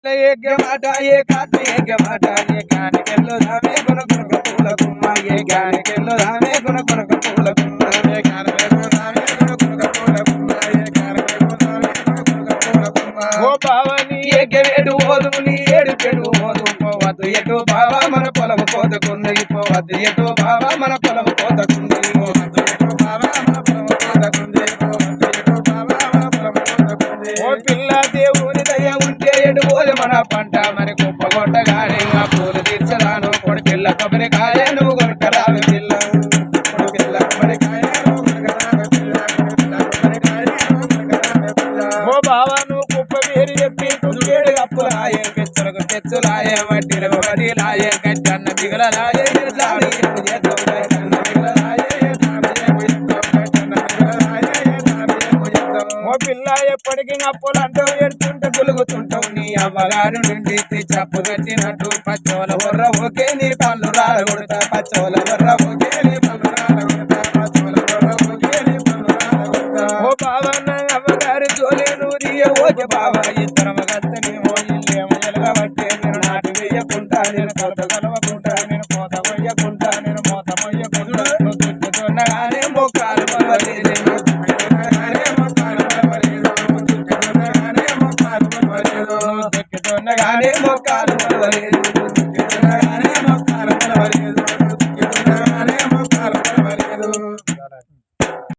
एक माटा ये काटे एक माटा ये ज्ञान के लो धामे गुण गुण कपूल कुम्मा ये ज्ञान के लो धामे गुण गुण कपूल कुम्मा ये ज्ञान के लो धामे गुण गुण कपूल कुम्मा ये ज्ञान के लो धामे गुण गुण कपूल कुम्मा ओ बावनी ये गेडु ओदुनी ఏడు చెడు మోదు పోవద్దు ఎటు బావ మన పొలం కోదకుంది పోవద్దు ఎటు బావ మన పొలం కోదకుంది పోవద్దు ఎటు బావ మన పొలం కోదకుంది పోవద్దు ఎటు బావ మన పొలం కోదకుంది ఓ పిల్ల దేవుని దయ ఉంటే ఎడు పోలే మన పంట మరి గొప్ప కొట్టగానే ఆ పూలు తీర్చరాను కొడి పిల్ల కొబ్బరికాయ నువ్వు కొట్టరావే పిల్ల కొడి పిల్ల కొబ్బరికాయ నువ్వు కొట్టరావే పిల్ల కొడి పిల్ల కొబ్బరికాయ నువ్వు కొట్టరావే పిల్ల ఓ బావ నువ్వు కుప్ప వేరి చెప్పి తుడిగేడు అప్పులాయే పెచ్చలకు పెచ్చులాయే వడ్డీలకు వడ్డీలాయే గడ్డన్న మిగలలాయే లాడి ఓ పిల్ల ఎప్పటికీ అప్పులంటూ ఎడుతుంటే గులుగుతుంటావు నీ అమ్మగారు నుండి చెప్పు కట్టినట్టు పచ్చోల బొర్ర ఓకే నీ పళ్ళు రాలగొడతా పచ్చోల బొర్ర ఓకే నీ పళ్ళు రాలగొడతా పచ్చోల బొర్ర ఓకే నీ పళ్ళు రాలగొడతా ఓ బావన్న అమ్మగారి జోలే నూరియ ఓకే బావ ఇద్దరం గత్తనేమో ఇల్లేమో ఎలగబట్టే నేను నాటి వేయకుంటా నేను కొలత కలవకుంటా నేను కోత కొయ్యకుంటా నేను మోత మొయ్యకుంటా నువ్వు చుట్టుతున్నగానే మొక్కాలు పర్వాలేదు మొక్కాలు పర్వాలేదు